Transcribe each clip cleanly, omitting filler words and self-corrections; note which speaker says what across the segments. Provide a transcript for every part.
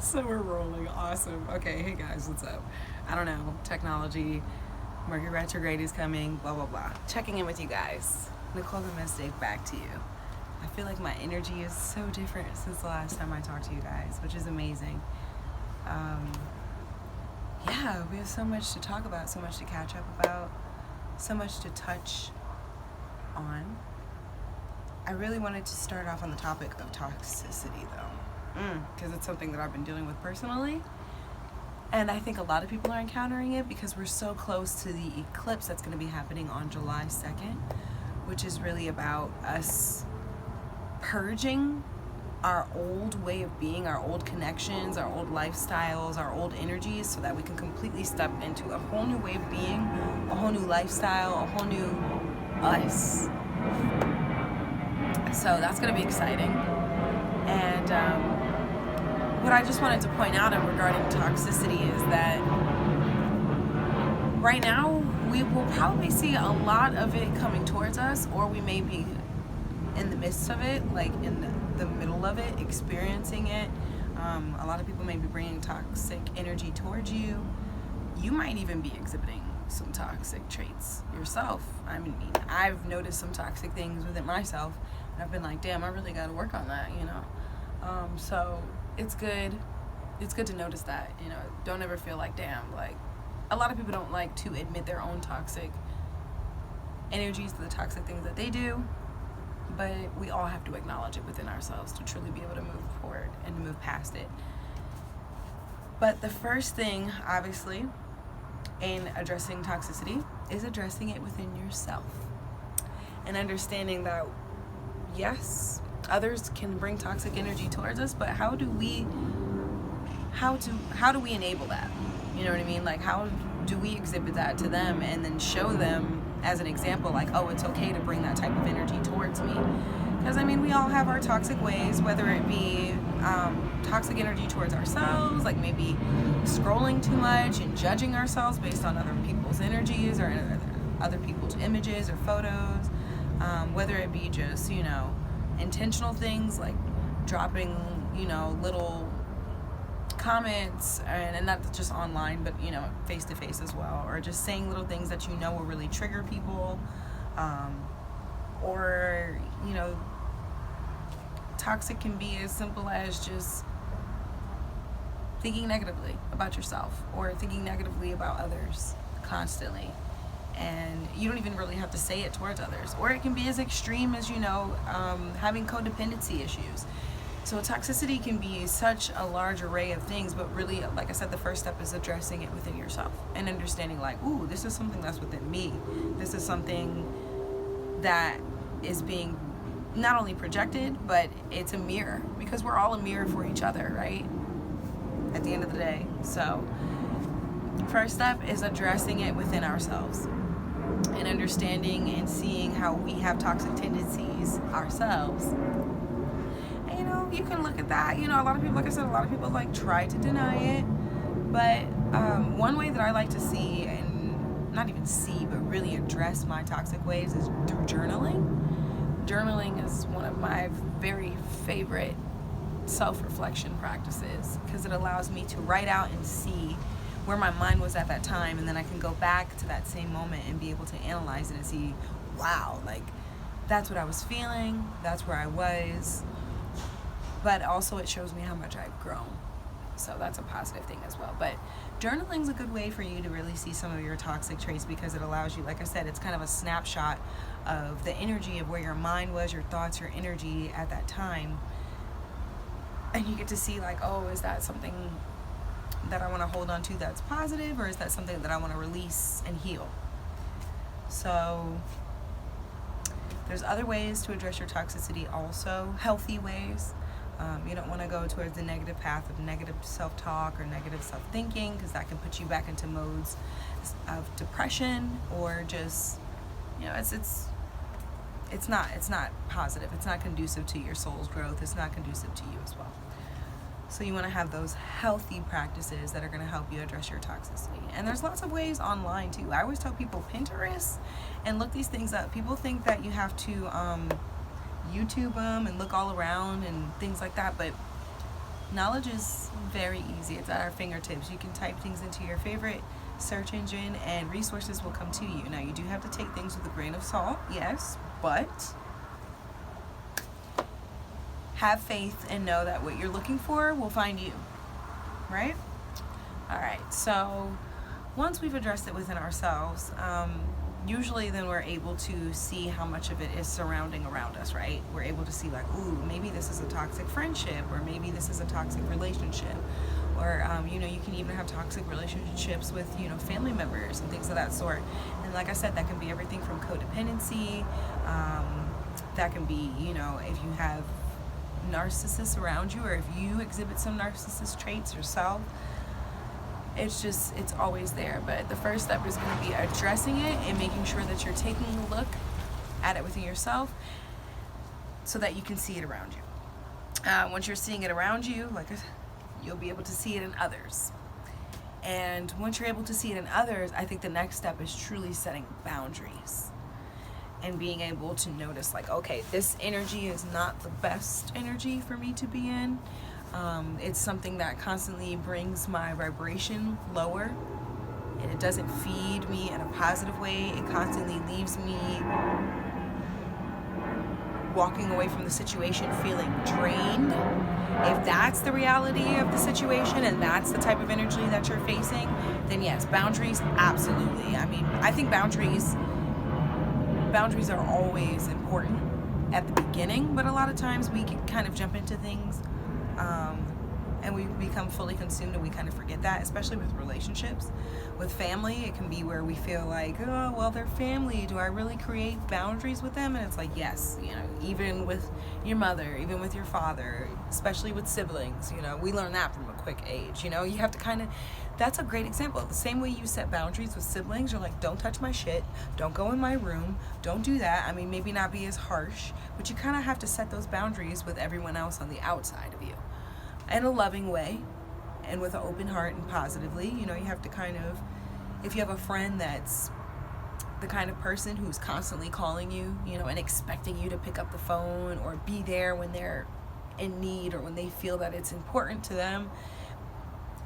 Speaker 1: So we're rolling. Awesome. Okay, hey guys, what's up? I don't know. Technology, Mercury retrograde is coming, blah, blah, blah. Checking in with you guys. NicoleTheMystic, back to you. I feel like my energy is so different since the last time I talked to you guys, which is amazing. Yeah, we have so much to talk about, so much to catch up about, so much to touch on. I really wanted to start off on the topic of toxicity, though, because it's something that I've been dealing with personally, and I think a lot of people are encountering it because we're so close to the eclipse that's going to be happening on July 2nd, which is really about us purging our old way of being, our old connections, our old lifestyles, our old energies, so that we can completely step into a whole new way of being, a whole new lifestyle, a whole new us. So that's going to be exciting. And what I just wanted to point out regarding toxicity is that right now we will probably see a lot of it coming towards us, or we may be in the midst of it, like in the middle of it, experiencing it. A lot of people may be bringing toxic energy towards you. You might even be exhibiting some toxic traits yourself. I mean, I've noticed some toxic things within myself, and I've been like, damn, I really got to work on that, you know. So it's good to notice that, you know. Don't ever feel like, damn, like, a lot of people don't like to admit their own toxic energies, the toxic things that they do, but we all have to acknowledge it within ourselves to truly be able to move forward and to move past it. But the first thing, obviously, in addressing toxicity is addressing it within yourself and understanding that, yes, others can bring toxic energy towards us, but how do we enable that? You know what I mean? Like, how do we exhibit that to them and then show them as an example, like, oh, it's okay to bring that type of energy towards me? Because, I mean, we all have our toxic ways, whether it be toxic energy towards ourselves, like maybe scrolling too much and judging ourselves based on other people's energies or other people's images or photos, whether it be just, you know, intentional things like dropping, you know, little comments, and not just online, but, you know, face to face as well, or just saying little things that you know will really trigger people, or, you know, toxic can be as simple as just thinking negatively about yourself or thinking negatively about others constantly, and you don't even really have to say it towards others. Or it can be as extreme as, you know, having codependency issues. So toxicity can be such a large array of things, but really, like I said, the first step is addressing it within yourself and understanding, like, ooh, this is something that's within me. This is something that is being not only projected, but it's a mirror, because we're all a mirror for each other, right? At the end of the day. So first step is addressing it within ourselves and understanding and seeing how we have toxic tendencies ourselves. You know, you can look at that. You know, a lot of people, like I said, a lot of people like try to deny it. But one way that I like to see, and not even see, but really address my toxic ways is through journaling. Journaling is one of my very favorite self-reflection practices, because it allows me to write out and see where my mind was at that time, and then I can go back to that same moment and be able to analyze it and see, wow, like, that's what I was feeling, that's where I was. But also it shows me how much I've grown. So that's a positive thing as well. But journaling's a good way for you to really see some of your toxic traits, because it allows you, like I said, it's kind of a snapshot of the energy of where your mind was, your thoughts, your energy at that time. And you get to see, like, oh, is that something that I want to hold on to that's positive, or is that something that I want to release and heal? So there's other ways to address your toxicity also, healthy ways. You don't want to go towards the negative path of negative self-talk or negative self-thinking, because that can put you back into modes of depression, or just, you know, it's not positive. It's not conducive to your soul's growth. It's not conducive to you as well. So you want to have those healthy practices that are going to help you address your toxicity. And there's lots of ways online too. I always tell people Pinterest and look these things up. People think that you have to YouTube them and look all around and things like that, but Knowledge is very easy. It's at our fingertips. You can type things into your favorite search engine and resources will come to you. Now, you do have to take things with a grain of salt, yes, but have faith and know that what you're looking for will find you, right? All right, so once we've addressed it within ourselves, usually then we're able to see how much of it is surrounding around us, right? We're able to see like, ooh, maybe this is a toxic friendship, or maybe this is a toxic relationship, or you know, you can even have toxic relationships with, you know, family members and things of that sort. And like I said, that can be everything from codependency. That can be, you know, if you have narcissists around you, or if you exhibit some narcissist traits yourself. It's always there. But the first step is going to be addressing it and making sure that you're taking a look at it within yourself so that you can see it around you. Once you're seeing it around you, like you'll be able to see it in others. And once you're able to see it in others, I think the next step is truly setting boundaries and being able to notice like, okay, this energy is not the best energy for me to be in. It's something that constantly brings my vibration lower, and it doesn't feed me in a positive way. It constantly leaves me walking away from the situation feeling drained. If that's the reality of the situation and that's the type of energy that you're facing, then yes, boundaries, absolutely. I mean, I think boundaries are always important at the beginning, but a lot of times we can kind of jump into things and we become fully consumed and we kind of forget that, especially with relationships. With family, it can be where we feel like, oh, well, they're family. Do I really create boundaries with them? And it's like, yes, you know, even with your mother, even with your father, especially with siblings, you know, we learn that from a quick age. You know, you have to kind of, that's a great example. The same way you set boundaries with siblings, you're like, don't touch my shit, don't go in my room, don't do that. I mean, maybe not be as harsh, but you kind of have to set those boundaries with everyone else on the outside of you in a loving way and with an open heart and positively. You know, you have to kind of, if you have a friend that's the kind of person who's constantly calling you, you know, and expecting you to pick up the phone or be there when they're in need or when they feel that it's important to them,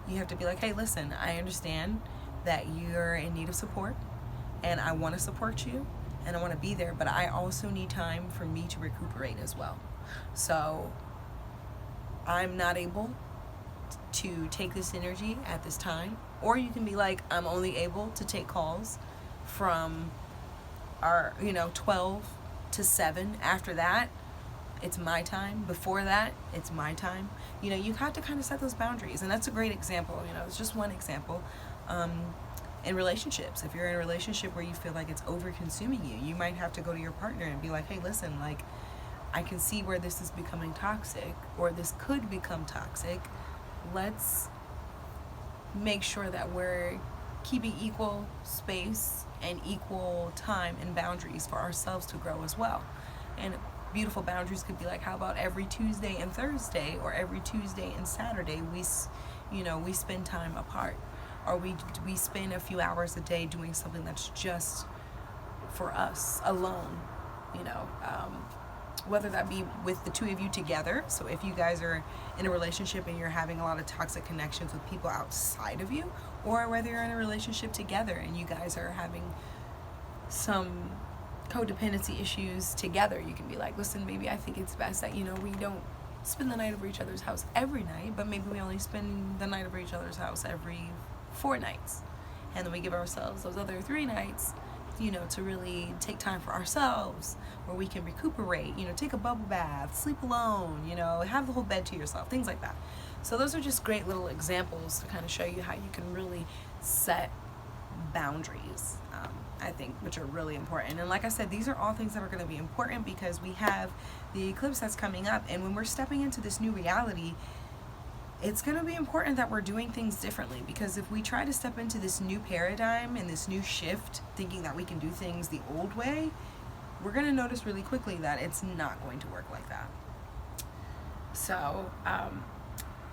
Speaker 1: you have to be like, hey, listen, I understand that you're in need of support and I want to support you and I want to be there, but I also need time for me to recuperate as well. So I'm not able to take this energy at this time. Or you can be like, I'm only able to take calls from our, 12 to 7. After that, it's my time. Before that, it's my time. You have to kind of set those boundaries. And that's a great example. It's just one example. In relationships, if you're in a relationship where you feel like it's over consuming you, you might have to go to your partner and be like, hey, listen, like, I can see where this is becoming toxic, or this could become toxic. Let's make sure that we're keeping equal space and equal time and boundaries for ourselves to grow as well. And beautiful boundaries could be like, how about every Tuesday and Thursday, or every Tuesday and Saturday we spend time apart, or we spend a few hours a day doing something that's just for us alone, whether that be with the two of you together. So if you guys are in a relationship and you're having a lot of toxic connections with people outside of you, or whether you're in a relationship together and you guys are having some codependency issues together, you can be like, listen, maybe I think it's best that, we don't spend the night over each other's house every night, but maybe we only spend the night over each other's house every 4 nights. And then we give ourselves those other 3 nights, to really take time for ourselves, where we can recuperate, take a bubble bath, sleep alone, have the whole bed to yourself, things like that. So those are just great little examples to kind of show you how you can really set boundaries, I think, which are really important. And like I said, these are all things that are going to be important because we have the eclipse that's coming up, and when we're stepping into this new reality, it's going to be important that we're doing things differently, because if we try to step into this new paradigm and this new shift thinking that we can do things the old way, we're going to notice really quickly that it's not going to work like that. So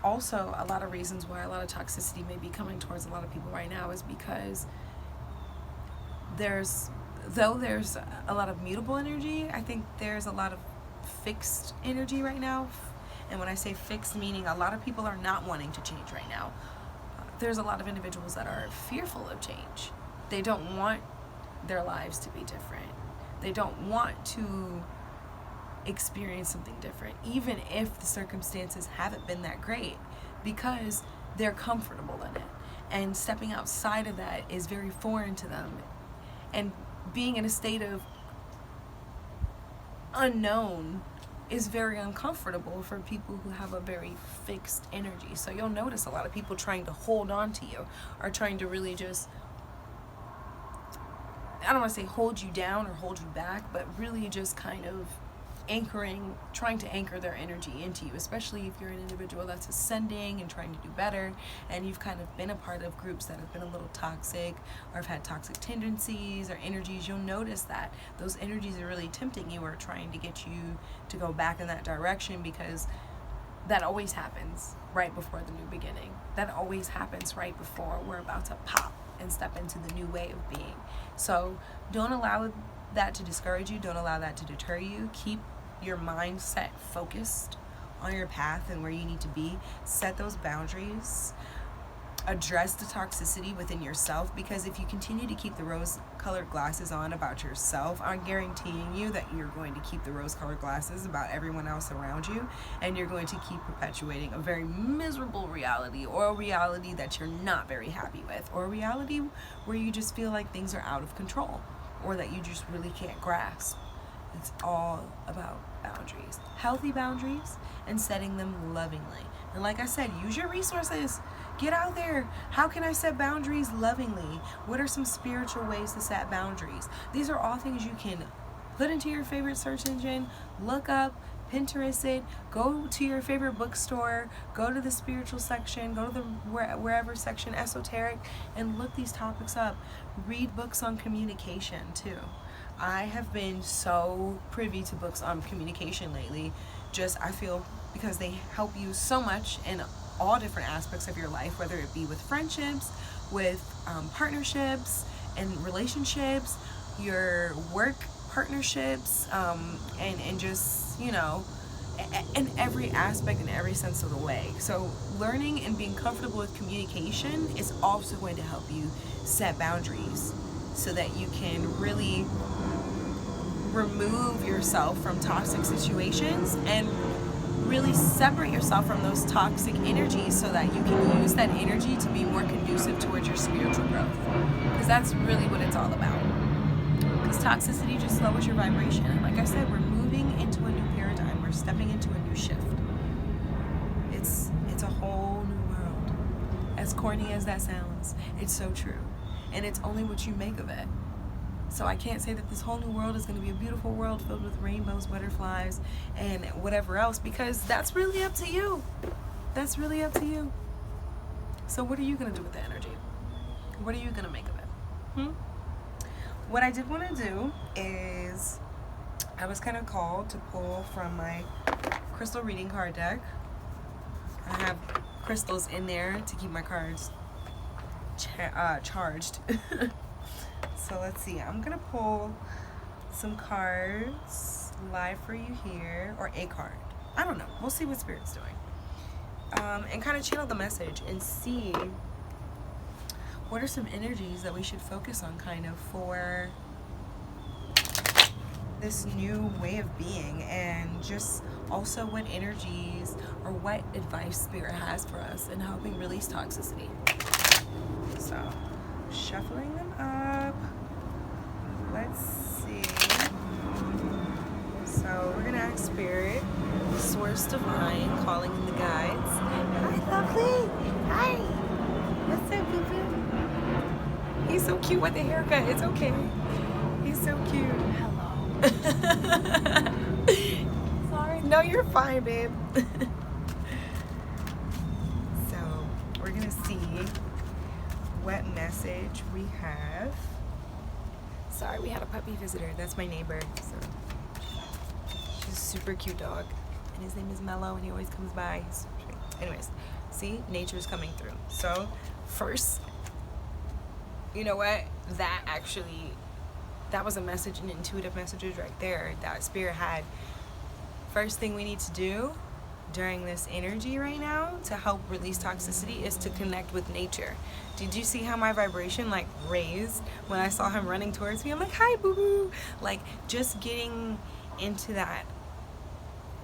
Speaker 1: also a lot of reasons why a lot of toxicity may be coming towards a lot of people right now is because there's a lot of mutable energy, I think there's a lot of fixed energy right now. And when I say fixed, meaning a lot of people are not wanting to change right now. There's a lot of individuals that are fearful of change. They don't want their lives to be different. They don't want to experience something different, even if the circumstances haven't been that great, because they're comfortable in it. And stepping outside of that is very foreign to them. And being in a state of unknown is very uncomfortable for people who have a very fixed energy. So you'll notice a lot of people trying to hold on to you, are trying to really just, I don't want to say hold you down or hold you back, but really just kind of trying to anchor their energy into you, especially if you're an individual that's ascending and trying to do better, and you've kind of been a part of groups that have been a little toxic or have had toxic tendencies or energies. You'll notice that those energies are really tempting you or trying to get you to go back in that direction, because that always happens right before the new beginning. That always happens right before we're about to pop and step into the new way of being. So don't allow that to discourage you. Don't allow that to deter you. Keep your mindset focused on your path and where you need to be. Set those boundaries. Address the toxicity within yourself, because if you continue to keep the rose-colored glasses on about yourself, I'm guaranteeing you that you're going to keep the rose-colored glasses about everyone else around you, and you're going to keep perpetuating a very miserable reality, or a reality that you're not very happy with, or a reality where you just feel like things are out of control, or that you just really can't grasp. It's all about boundaries, healthy boundaries, and setting them lovingly. And like I said, use your resources. Get out there. How can I set boundaries lovingly? What are some spiritual ways to set boundaries? These are all things you can put into your favorite search engine, look up, Pinterest it, go to your favorite bookstore, go to the spiritual section, go to the wherever section, esoteric, and look these topics up. Read books on communication too. I have been so privy to books on communication lately. I feel because they help you so much in all different aspects of your life, whether it be with friendships, with partnerships and relationships, your work partnerships, and just, in every aspect, in every sense of the way. So learning and being comfortable with communication is also going to help you set boundaries, so that you can really remove yourself from toxic situations and really separate yourself from those toxic energies, so that you can use that energy to be more conducive towards your spiritual growth. Because that's really what it's all about. Because toxicity just lowers your vibration. And like I said, we're moving into a new paradigm. We're stepping into a new shift. It's a whole new world. As corny as that sounds, it's so true. And it's only what you make of it. So I can't say that this whole new world is going to be a beautiful world filled with rainbows, butterflies, and whatever else, because that's really up to you. That's really up to you. So what are you going to do with the energy? What are you going to make of it? What I did want to do is, I was kind of called to pull from my crystal reading card deck. I have crystals in there to keep my cards charged. So let's see, I'm gonna pull some cards live for you here, or a card. I don't know, we'll see what Spirit's doing. And kind of channel the message and see what are some energies that we should focus on kind of for this new way of being, and just also what energies or what advice Spirit has for us in helping release toxicity. So, shuffling them up. Let's see. So we're gonna ask Spirit, Source Divine, calling in the guides. Hi, lovely. Hi. What's up, boo boo? He's so cute with the haircut. It's okay. He's so cute. Hello. Sorry. No, you're fine, babe. So we're gonna see what message we have. Sorry, we had a puppy visitor. That's my neighbor. So she's a super cute dog, and his name is Mello, and he always comes by. Anyways, see, nature's coming through. So first, you know what? That was a message, an intuitive message right there that Spirit had. First thing we need to do during this energy right now to help release toxicity is to connect with nature. Did you see how my vibration like raised when I saw him running towards me? I'm like, hi, boo-boo. Like, just getting into that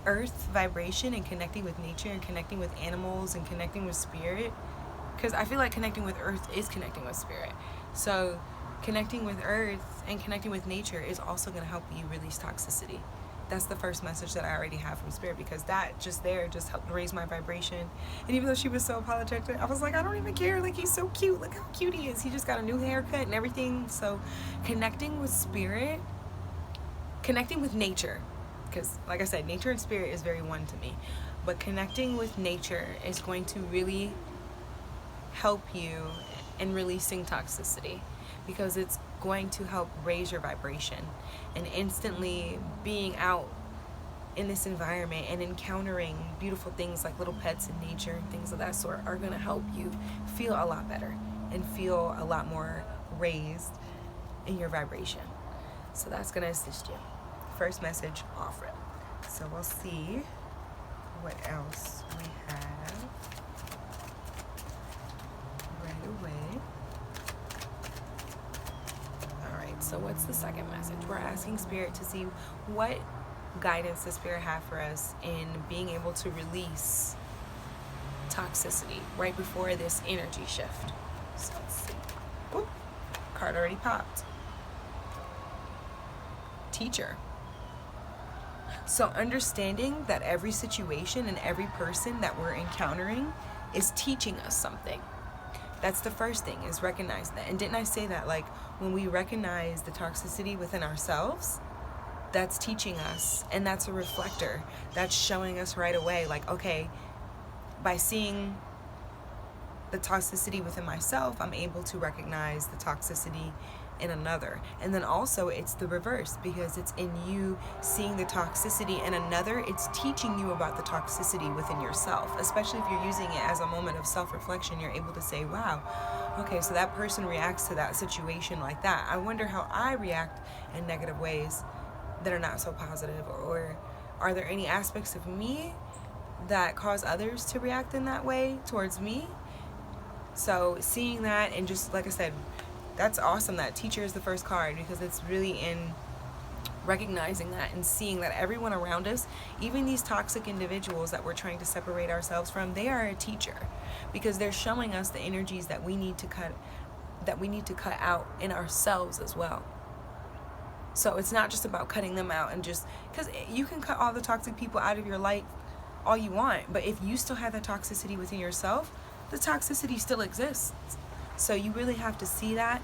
Speaker 1: earth vibration and connecting with nature and connecting with animals and connecting with spirit, because I feel like connecting with earth is connecting with spirit. So connecting with earth and connecting with nature is also going to help you release toxicity. That's the first message that I already have from spirit, because that just helped raise my vibration. And even though she was so apologetic, I was like, I don't even care. Like, he's so cute. Look how cute he is. He just got a new haircut and everything. So connecting with spirit, connecting with nature, because like I said, nature and spirit is very one to me. But connecting with nature is going to really help you in releasing toxicity, because it's going to help raise your vibration. And instantly being out in this environment and encountering beautiful things like little pets in nature and things of that sort are going to help you feel a lot better and feel a lot more raised in your vibration. So that's going to assist you. First message offered. So we'll see what else we have right away. Alright, so what's the second message? We're asking Spirit to see what guidance the Spirit have for us in being able to release toxicity right before this energy shift. So let's see. Oop, card already popped. Teacher. So understanding that every situation and every person that we're encountering is teaching us something. That's the first thing, is recognize that. And didn't I say that, like, when we recognize the toxicity within ourselves, that's teaching us, and that's a reflector. That's showing us right away, like, okay, by seeing the toxicity within myself, I'm able to recognize the toxicity in another. And then also it's the reverse, because it's in you seeing the toxicity in another, it's teaching you about the toxicity within yourself. Especially if you're using it as a moment of self-reflection, you're able to say, wow, okay, so that person reacts to that situation like that. I wonder how I react in negative ways that are not so positive, or are there any aspects of me that cause others to react in that way towards me? So seeing that, and just like I said, that's awesome that teacher is the first card, because it's really in recognizing that and seeing that everyone around us, even these toxic individuals that we're trying to separate ourselves from, they are a teacher, because they're showing us the energies that we need to cut out in ourselves as well. So it's not just about cutting them out, and just because you can cut all the toxic people out of your life all you want, but if you still have that toxicity within yourself, the toxicity still exists. So you really have to see that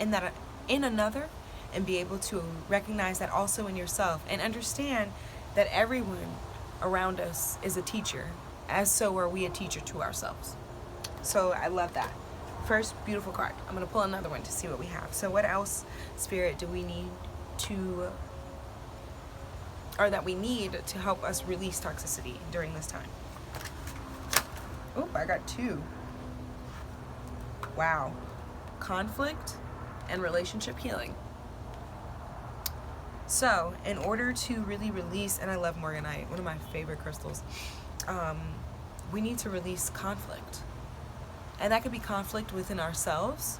Speaker 1: and that in another, and be able to recognize that also in yourself, and understand that everyone around us is a teacher, as so are we a teacher to ourselves. So I love that. First beautiful card. I'm going to pull another one to see what we have. So what else, Spirit, do we need to, or that we need to help us release toxicity during this time? Oh, I got two. Wow. Conflict and relationship healing. So, in order to really release, and I love Morganite, one of my favorite crystals, we need to release conflict. And that could be conflict within ourselves,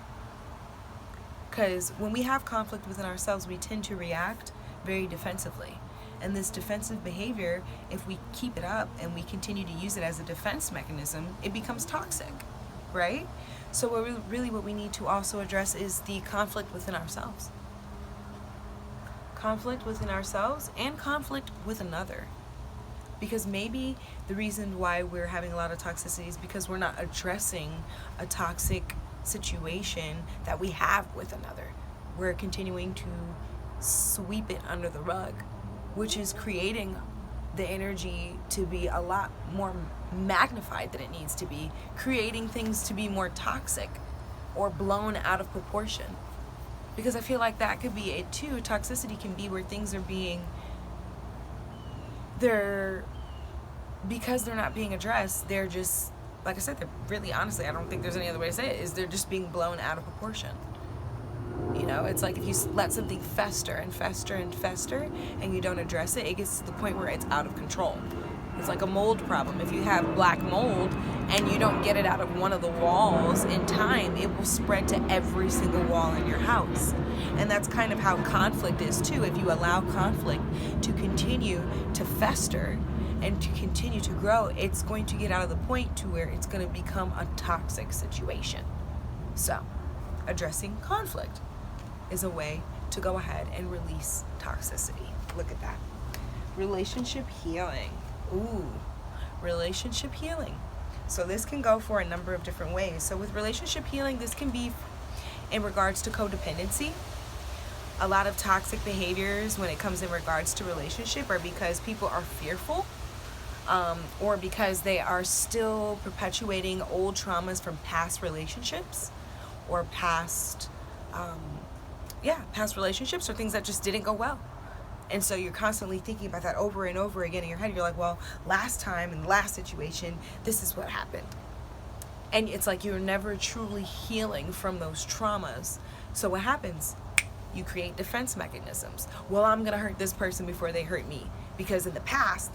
Speaker 1: because when we have conflict within ourselves, we tend to react very defensively. And this defensive behavior, if we keep it up and we continue to use it as a defense mechanism, it becomes toxic, right? So what we need to also address is the conflict within ourselves. Conflict within ourselves and conflict with another. Because maybe the reason why we're having a lot of toxicity is because we're not addressing a toxic situation that we have with another. We're continuing to sweep it under the rug, which is creating the energy to be a lot more magnified than it needs to be, creating things to be more toxic or blown out of proportion. Because I feel like that could be it too. Toxicity can be where things are because they're not being addressed, they're just, like I said, they're really, honestly, I don't think there's any other way to say it, is they're just being blown out of proportion. You know, it's like if you let something fester and fester and fester and you don't address it, it gets to the point where it's out of control. It's like a mold problem. If you have black mold and you don't get it out of one of the walls in time, it will spread to every single wall in your house. And that's kind of how conflict is too. If you allow conflict to continue to fester and to continue to grow, it's going to get out of the point to where it's going to become a toxic situation. So, addressing conflict is a way to go ahead and release toxicity. Look at that. Relationship healing. Ooh, relationship healing. So this can go for a number of different ways. So with relationship healing, this can be in regards to codependency. A lot of toxic behaviors when it comes in regards to relationship are because people are fearful, or because they are still perpetuating old traumas from past relationships, or past relationships, or things that just didn't go well. And so you're constantly thinking about that over and over again in your head. You're like, well, last time in the last situation, this is what happened. And it's like you're never truly healing from those traumas. So what happens? You create defense mechanisms. Well, I'm gonna hurt this person before they hurt me, because in the past,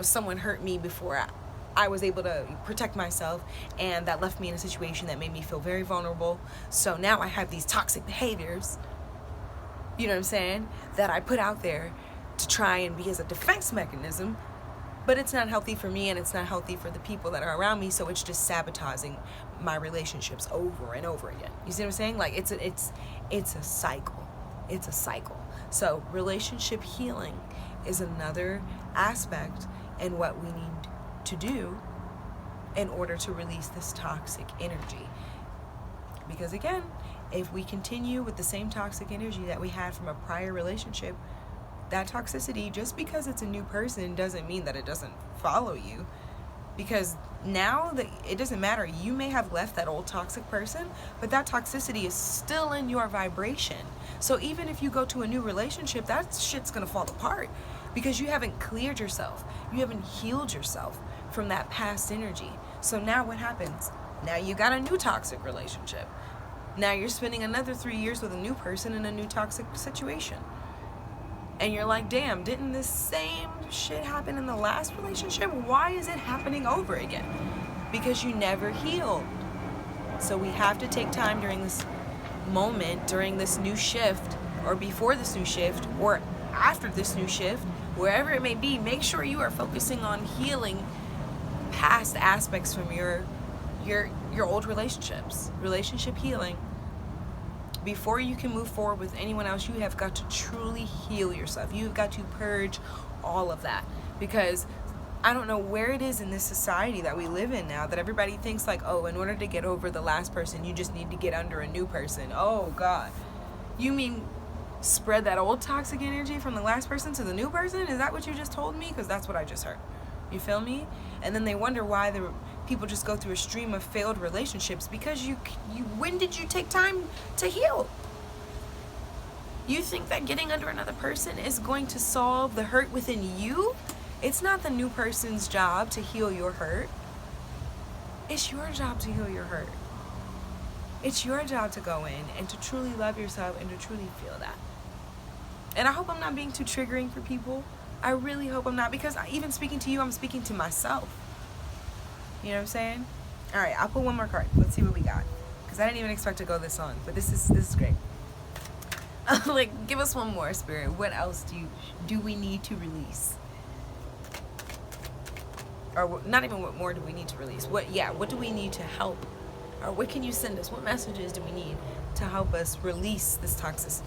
Speaker 1: someone hurt me before I was able to protect myself, and that left me in a situation that made me feel very vulnerable. So now I have these toxic behaviors, you know what I'm saying, that I put out there to try and be as a defense mechanism, but it's not healthy for me and it's not healthy for the people that are around me, so it's just sabotaging my relationships over and over again. You see what I'm saying? Like it's a cycle. It's a cycle. So relationship healing is another aspect in what we need to do in order to release this toxic energy. Because again, if we continue with the same toxic energy that we had from a prior relationship, that toxicity, just because it's a new person, doesn't mean that it doesn't follow you. Because now that it doesn't matter, you may have left that old toxic person, but that toxicity is still in your vibration. So even if you go to a new relationship, that shit's gonna fall apart because you haven't cleared yourself. You haven't healed yourself from that past energy. So now what happens? Now you got a new toxic relationship. Now you're spending another 3 years with a new person in a new toxic situation. And you're like, damn, didn't this same shit happen in the last relationship? Why is it happening over again? Because you never healed. So we have to take time during this moment, during this new shift, or before this new shift, or after this new shift, wherever it may be, make sure you are focusing on healing past aspects from your old relationships. Relationship healing. Before you can move forward with anyone else, you have got to truly heal yourself. You've got to purge all of that. Because I don't know where it is in this society that we live in now that everybody thinks like, oh, in order to get over the last person, you just need to get under a new person. Oh, God. You mean spread that old toxic energy from the last person to the new person? Is that what you just told me? Because that's what I just heard. You feel me? And then they wonder why the people just go through a stream of failed relationships, because you when did you take time to heal? You think that getting under another person is going to solve the hurt within you? It's not the new person's job to heal your hurt. It's your job to heal your hurt. It's your job to go in and to truly love yourself and to truly feel that. And I hope I'm not being too triggering for people. I really hope I'm not, because even speaking to you, I'm speaking to myself. You know what I'm saying? All right, I'll pull one more card. Let's see what we got. Because I didn't even expect to go this long, but this is great. Like, give us one more, Spirit. What else do we need to release? Or not even what more do we need to release? What do we need to help? Or what can you send us? What messages do we need to help us release this toxicity?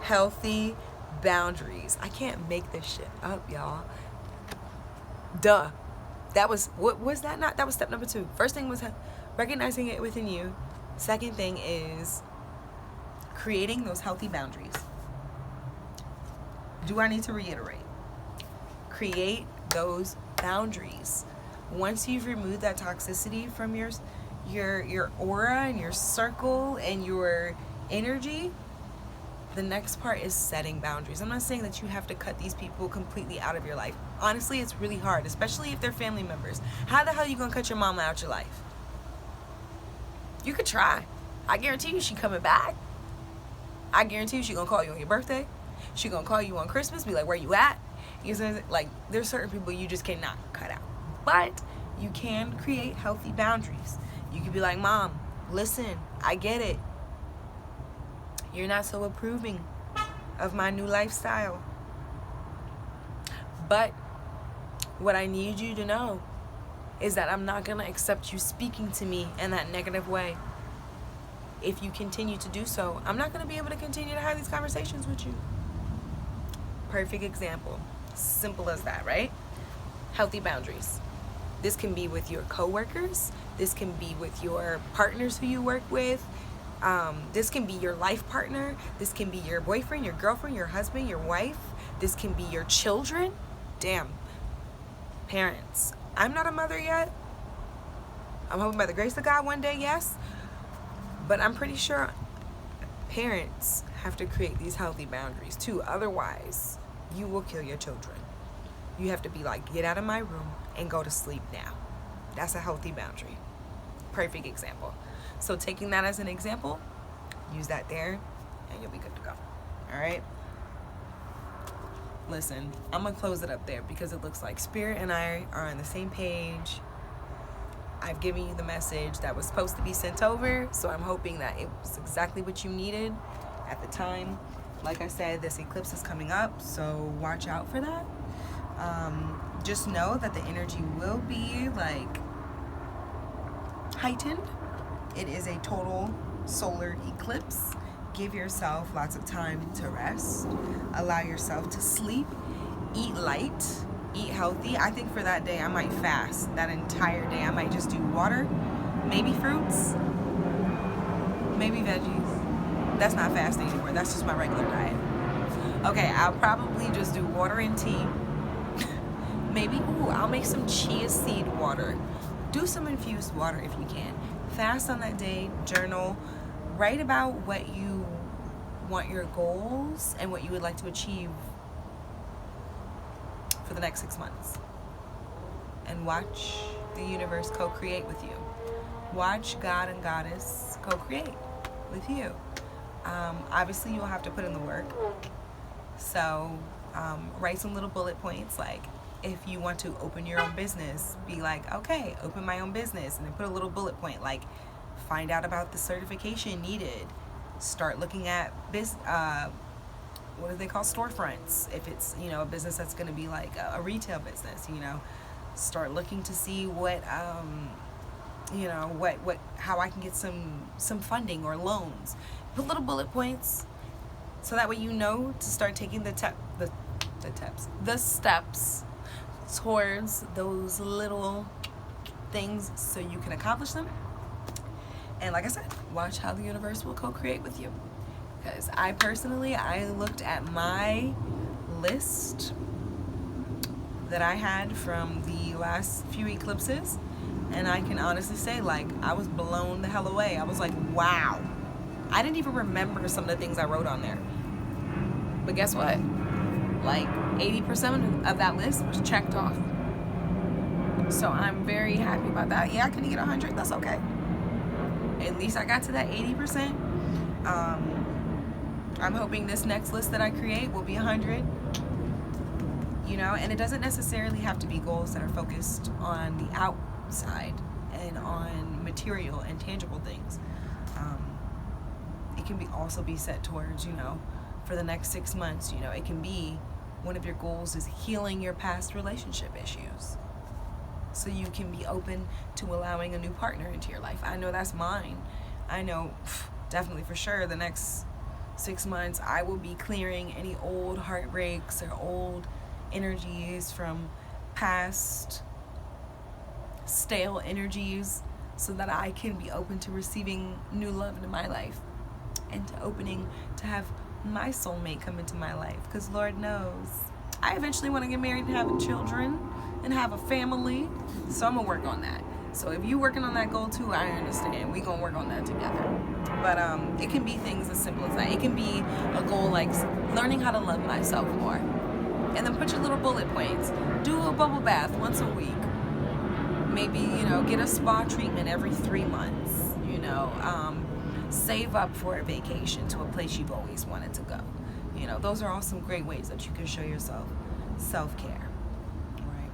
Speaker 1: Healthy boundaries. I can't make this shit up, y'all. Duh. That was, what was that not? That was step number 2. First thing was recognizing it within you. Second thing is creating those healthy boundaries. Do I need to reiterate? Create those boundaries. Once you've removed that toxicity from your aura and your circle and your energy, the next part is setting boundaries. I'm not saying that you have to cut these people completely out of your life. Honestly, it's really hard, especially if they're family members. How the hell are you gonna cut your mama out your life? You could try. I guarantee you she's coming back. I guarantee you, she gonna call you on your birthday. She gonna call you on Christmas, be like, where you at? You know, like, there's certain people you just cannot cut out. But you can create healthy boundaries. You can be like, Mom, listen, I get it. You're not so approving of my new lifestyle. But what I need you to know is that I'm not gonna accept you speaking to me in that negative way. If you continue to do so, I'm not gonna be able to continue to have these conversations with you. Perfect example. Simple as that, right? Healthy boundaries. This can be with your coworkers. This can be with your partners who you work with. This can be your life partner. This can be your boyfriend, your girlfriend, your husband, your wife. This can be your children. Damn. Parents. I'm not a mother yet. I'm hoping by the grace of God one day, yes. But I'm pretty sure parents have to create these healthy boundaries too. Otherwise, you will kill your children. You have to be like, get out of my room and go to sleep now. That's a healthy boundary. Perfect example. So taking that as an example, use that there and you'll be good to go. All right? Listen, I'm going to close it up there because it looks like Spirit and I are on the same page. I've given you the message that was supposed to be sent over, so I'm hoping that it was exactly what you needed at the time. Like I said, this eclipse is coming up, so watch out for that. Just know that the energy will be like heightened. It is a total solar eclipse. Give yourself lots of time to rest. Allow yourself to sleep. Eat light. Eat healthy. I think for that day I might fast. That entire day I might just do water, maybe fruits, maybe veggies. That's not fasting anymore. That's just my regular diet. Okay, I'll probably just do water and tea. Maybe, I'll make some chia seed water. Do some infused water if you can. Fast on that day, journal, write about what you want your goals and what you would like to achieve for the next 6 months. And watch the universe co-create with you. Watch God and Goddess co-create with you. Obviously, you'll have to put in the work. So write some little bullet points, like if you want to open your own business, be like, okay, open my own business, and then put a little bullet point, like find out about the certification needed. Start looking at what do they call storefronts? If it's, a business that's going to be like a retail business, start looking to see what, how I can get some funding or loans. Put little bullet points so that way to start taking the steps towards those little things so you can accomplish them. And like I said, watch how the universe will co-create with you. Because I looked at my list that I had from the last few eclipses, and I can honestly say, I was blown the hell away. I was like, wow. I didn't even remember some of the things I wrote on there. But guess what? 80% of that list was checked off. So I'm very happy about that. Yeah, I couldn't get 100. That's okay. At least I got to that 80%. I'm hoping this next list that I create will be 100. And it doesn't necessarily have to be goals that are focused on the outside and on material and tangible things. It can also be set towards, for the next 6 months, it can be one of your goals is healing your past relationship issues. So you can be open to allowing a new partner into your life. I know that's mine. I know definitely for sure the next 6 months I will be clearing any old heartbreaks or old energies from past stale energies so that I can be open to receiving new love into my life and to opening to have my soulmate come into my life, because Lord knows I eventually want to get married and have children and have a family, so I'm gonna work on that. So if you're working on that goal too, I understand. We're gonna work on that together. But it can be things as simple as that. It can be a goal like learning how to love myself more, and then put your little bullet points. Do a bubble bath once a week. Maybe get a spa treatment every 3 months. Save up for a vacation to a place you've always wanted to go. You know, those are all some great ways that you can show yourself self-care, right?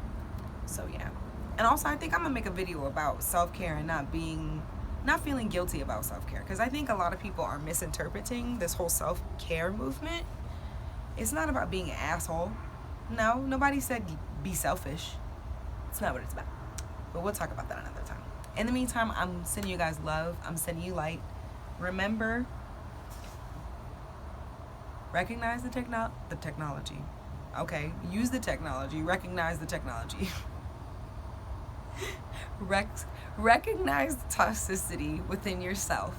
Speaker 1: So yeah. And also, I think I'm gonna make a video about self-care and not feeling guilty about self-care, because I think a lot of people are misinterpreting this whole self-care movement. It's not about being an asshole. No, nobody said be selfish. It's not what it's about. But we'll talk about that another time. In the meantime, I'm sending you guys love. I'm sending you light. Remember, recognize the technology. Okay, use the technology. Recognize the technology. Recognize the toxicity within yourself.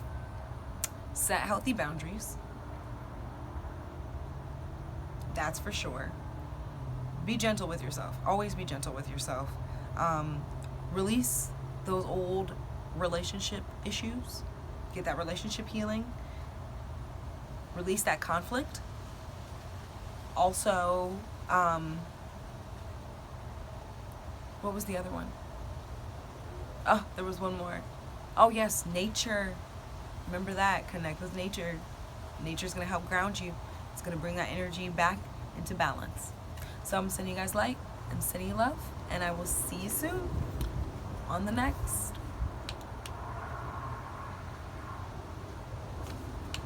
Speaker 1: Set healthy boundaries. That's for sure. Be gentle with yourself. Always be gentle with yourself. Release those old relationship issues. Get that relationship healing. Release that conflict. Also, what was the other one? Oh, there was one more. Oh yes, nature. Remember that. Connect with nature. Nature's going to help ground you. It's going to bring that energy back into balance. So I'm sending you guys light. I'm sending you love. And I will see you soon on the next